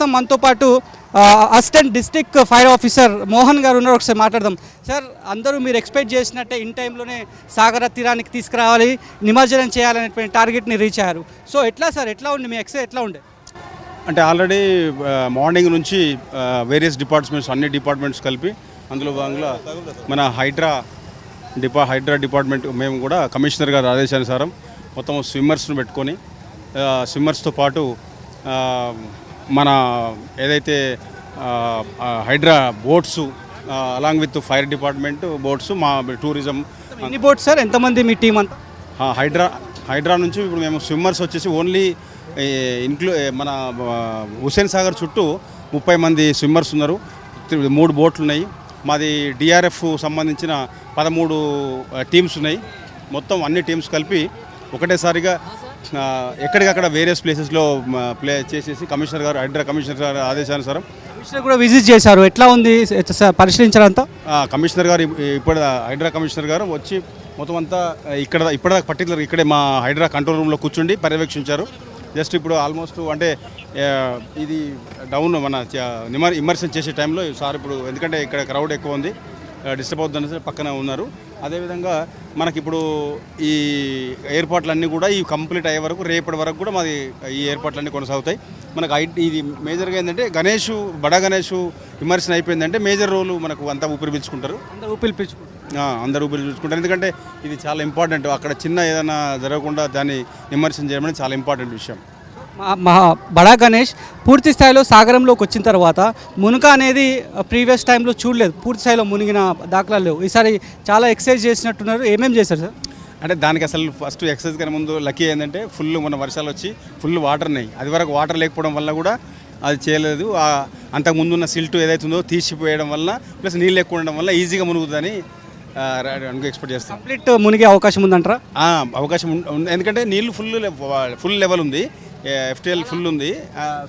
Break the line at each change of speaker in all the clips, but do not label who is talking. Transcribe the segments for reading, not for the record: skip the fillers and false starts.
ప్రస్తుతం మనతో పాటు assistant district fire officer Mohan గారు ఉన్నారు. ఒకసారి మాట్లాడదాం. సార్, అందరూ మీరు ఎక్స్పెక్ట్ చేసినట్టే ఇన్ టైంలోనే సాగర తీరానికి తీసుకురావాలి, నిమజ్జనం చేయాలనేటువంటి టార్గెట్ని రీచ్ అయ్యారు. సో ఎట్లా సార్, ఎట్లా ఉంది మీ ఎక్సైజ్ ఎట్లా ఉండే?
అంటే ఆల్రెడీ మార్నింగ్ నుంచి వేరియస్ డిపార్ట్మెంట్స్, అన్ని డిపార్ట్మెంట్స్ కలిపి అందులో భాగంగా మన హైడ్రా డిపార్ట్మెంట్ మేము కూడా కమిషనర్ గారి ఆదేశానుసారం మొత్తం స్విమ్మర్స్ను పెట్టుకొని స్విమ్మర్స్తో పాటు మన ఏదైతే HYDRAA boats along with fire department boats, మా టూరిజం.
ఎన్ని బోట్స్ సార్, ఎంతమంది మీ టీం అంతా?
హైడ్రా నుంచి ఇప్పుడు మేము స్విమ్మర్స్ వచ్చేసి ఓన్లీ మన హుస్సేన్ సాగర్ చుట్టూ 30 మంది స్విమ్మర్స్ ఉన్నారు. 3 బోట్లు ఉన్నాయి. మాది డిఆర్ఎఫ్ సంబంధించిన 13 టీమ్స్ ఉన్నాయి. మొత్తం అన్ని టీమ్స్ కలిపి ఒకటేసారిగా ఎక్కడికక్కడ వేరియస్ ప్లేసెస్లో ప్లే చేసేసి హైడ్రా కమిషనర్ గారు ఆదేశానుసారం
కమిషనర్ కూడా విజిట్ చేశారు. ఎట్లా ఉంది పరిశీలించారంతా?
కమిషనర్ గారు ఇప్పుడు హైడ్రా కమిషనర్ గారు వచ్చి మొత్తం అంతా ఇప్పటిదాకా పర్టికులర్ ఇక్కడే మా హైడ్రా కంట్రోల్ రూమ్లో కూర్చుండి పర్యవేక్షించారు. జస్ట్ ఇప్పుడు ఆల్మోస్ట్ అంటే ఇది డౌన్ మన ఇమ్మర్షన్ చేసే టైంలో సార్ ఇప్పుడు ఎందుకంటే ఇక్కడ క్రౌడ్ ఎక్కువ ఉంది, డిస్టర్బ్ అవుతుందని పక్కన ఉన్నారు. అదేవిధంగా మనకిప్పుడు ఈ ఏర్పాట్లన్నీ కూడా ఈ కంప్లీట్ అయ్యే వరకు, రేపటి వరకు కూడా మాది ఈ ఏర్పాట్లన్నీ కొనసాగుతాయి. మనకు ఇది మేజర్గా ఏంటంటే బడా గణేష్ ఇమ్మర్షన్ అయిపోయిందంటే మేజర్ రోలు మనకు అంతా ఊపిరి పీల్చుకుంటారు. అందరూ ఊపిరి పీల్చుకుంటారు. ఎందుకంటే ఇది చాలా ఇంపార్టెంట్. అక్కడ చిన్న ఏదైనా జరగకుండా దాన్ని ఇమ్మర్షన్ చేయడం చాలా ఇంపార్టెంట్ విషయం.
బడా గణేష్ పూర్తి స్థాయిలో సాగరంలోకి వచ్చిన తర్వాత మునుక అనేది ప్రీవియస్ టైంలో చూడలేదు, పూర్తి స్థాయిలో మునిగిన దాఖలాలు లేవు. ఈసారి చాలా ఎక్సర్సైజ్ చేసినట్టున్నారు. ఏమేమి చేశారు సార్?
అంటే దానికి అసలు ఫస్ట్ ఎక్సర్సైజ్ కన్నా ముందు లక్కీ ఏంటంటే మొన్న వర్షాలు వచ్చి ఫుల్ వాటర్ ఉన్నాయి. అది వరకు వాటర్ లేకపోవడం వల్ల కూడా అది చేయలేదు. అంతకుముందు ఉన్న సిల్ట్ ఏదైతే ఉందో తీసిపోయడం వల్ల ప్లస్ నీళ్ళు ఎక్కువ ఉండడం వల్ల ఈజీగా మునుగుతుందని ఎక్స్పెక్ట్ చేస్తాం.
కంప్లీట్ మునిగే అవకాశం ఉందంటారా?
అవకాశం ఉంది. ఎందుకంటే నీళ్ళు ఫుల్ లెవెల్ ఉంది, FTL ఫుల్ ఉంది.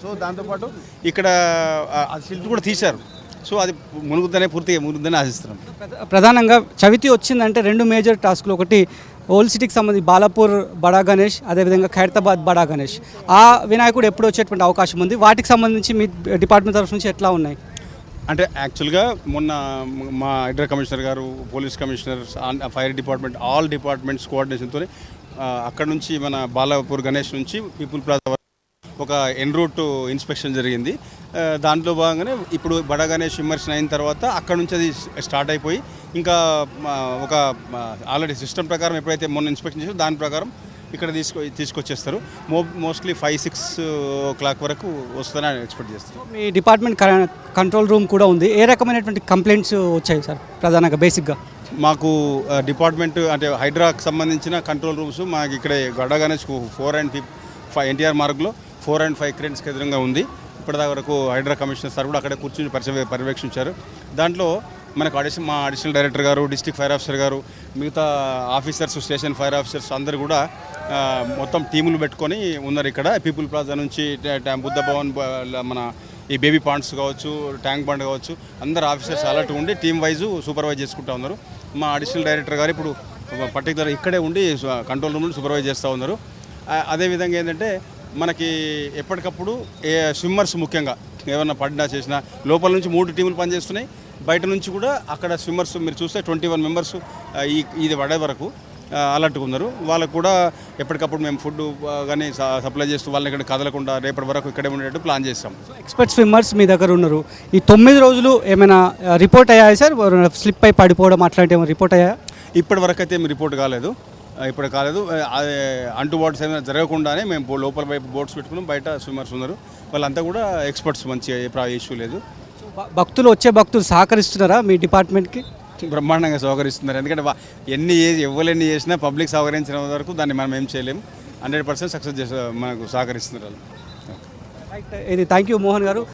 సో దాంతోపాటు ఇక్కడ సిల్ట్ కూడా తీశారు. సో అది పూర్తిగా మునుగుద్దనే ఆశిస్తున్నాం.
ప్రధానంగా చవితి వచ్చిందంటే 2 మేజర్ టాస్క్లు, ఒకటి ఓల్డ్ సిటీకి సంబంధించి బాలాపూర్ బడా గణేష్, అదేవిధంగా ఖైరతాబాద్ బడా గణేష్. ఆ వినాయకుడు ఎప్పుడు వచ్చేటువంటి అవకాశం ఉంది? వాటికి సంబంధించి మీ డిపార్ట్మెంట్ తరఫు నుంచి ఎట్లా ఉన్నాయి?
అంటే యాక్చువల్గా మొన్న మా హైడ్రా కమిషనర్ గారు, police commissioner, fire department, all departments కోఆర్డినేషన్తో అక్కడ నుంచి మన బాలాపూర్ గణేష్ నుంచి పీపుల్ ప్లాజా ఒక ఎన్ రూట్ ఇన్స్పెక్షన్ జరిగింది. దాంట్లో భాగంగానే ఇప్పుడు బడా గణేష్ ఇమ్మర్షన్ అయిన తర్వాత అక్కడ నుంచి అది స్టార్ట్ అయిపోయి ఇంకా ఒక ఆల్రెడీ సిస్టమ్ ప్రకారం ఎప్పుడైతే మొన్న ఇన్స్పెక్షన్ చేసారో దాని ప్రకారం ఇక్కడ తీసుకొచ్చేస్తారు. మోస్ట్లీ 5-6 o'clock వరకు వస్తుందని ఎక్స్పెక్ట్ చేస్తారు.
మీ డిపార్ట్మెంట్ కంట్రోల్ రూమ్ కూడా ఉంది. ఏ రకమైనటువంటి కంప్లైంట్స్ వచ్చాయి సార్? ప్రధానంగా బేసిక్గా
మాకు డిపార్ట్మెంట్ అంటే హైడ్రాకి సంబంధించిన కంట్రోల్ రూమ్స్ మాకు ఇక్కడ బడా గణేష్ 4 and 5 NTR మార్గ్లో 4 and 5 క్రేన్స్కి ఎదురుగా ఉంది. ఇప్పటిదాకా వరకు హైడ్రా కమిషనర్ సార్ కూడా అక్కడే కూర్చొని పర్యవేక్షించారు. దాంట్లో మనకు మా అడిషనల్ డైరెక్టర్ గారు, డిస్ట్రిక్ట్ ఫైర్ ఆఫీసర్ గారు, మిగతా ఆఫీసర్స్, స్టేషన్ ఫైర్ ఆఫీసర్స్ అందరూ కూడా మొత్తం టీములు పెట్టుకొని ఉన్నారు. ఇక్కడ పీపుల్ ప్లాజా నుంచి బుద్ధ భవన్, మన ఈ బేబీ పాండ్స్ కావచ్చు, ట్యాంక్ బండ్ కావచ్చు, అందరు ఆఫీసర్స్ అలర్ట్ ఉండి టీమ్ వైజు సూపర్వైజ్ చేసుకుంటూ ఉన్నారు. మా అడిషనల్ డైరెక్టర్ గారు ఇప్పుడు పర్టికులర్ ఇక్కడే ఉండి కంట్రోల్ రూమ్ని సూపర్వైజ్ చేస్తూ ఉన్నారు. అదేవిధంగా ఏంటంటే మనకి ఎప్పటికప్పుడు స్విమ్మర్స్ ముఖ్యంగా ఏమన్నా పడినా చేసినా లోపల నుంచి 3 టీములు పనిచేస్తున్నాయి. బయట నుంచి కూడా అక్కడ స్విమ్మర్స్ మీరు చూస్తే 21 మెంబర్స్ ఇది పడే వరకు అలర్ట్గా ఉన్నారు. వాళ్ళకు కూడా ఎప్పటికప్పుడు మేము ఫుడ్ కానీ సప్లై చేస్తూ వాళ్ళని ఇక్కడ కదలకుండా రేపటి వరకు ఇక్కడే ఉండేటట్టు ప్లాన్ చేస్తాం.
ఎక్స్పర్ట్ స్విమ్మర్స్ మీ దగ్గర ఉన్నారు. ఈ 9 రోజులు ఏమైనా రిపోర్ట్ అయ్యాయి సార్? స్లిప్ అయి పడిపోవడం అట్లాంటి ఏమైనా రిపోర్ట్ అయ్యా?
ఇప్పటి వరకు అయితే రిపోర్ట్ కాలేదు. అంటుబాట్స్ ఏమైనా జరగకుండానే మేము లోపల వైపు బోట్స్ పెట్టుకున్నాం. బయట స్విమ్మర్స్ ఉన్నారు. వాళ్ళంతా కూడా ఎక్స్పర్ట్స్, మంచిగా ఇష్యూ లేదు.
వచ్చే భక్తులు సహకరిస్తున్నారా మీ డిపార్ట్మెంట్కి?
బ్రహ్మాండంగా సహకరిస్తున్నారు. ఎందుకంటే ఎవరెన్ని చేసినా పబ్లిక్ సహకరించిన వరకు దాన్ని మనం ఏం చేయలేము. 100% సక్సెస్ మనకు సహకరిస్తున్నారు.
ఇది థ్యాంక్ యూ మోహన్ గారు.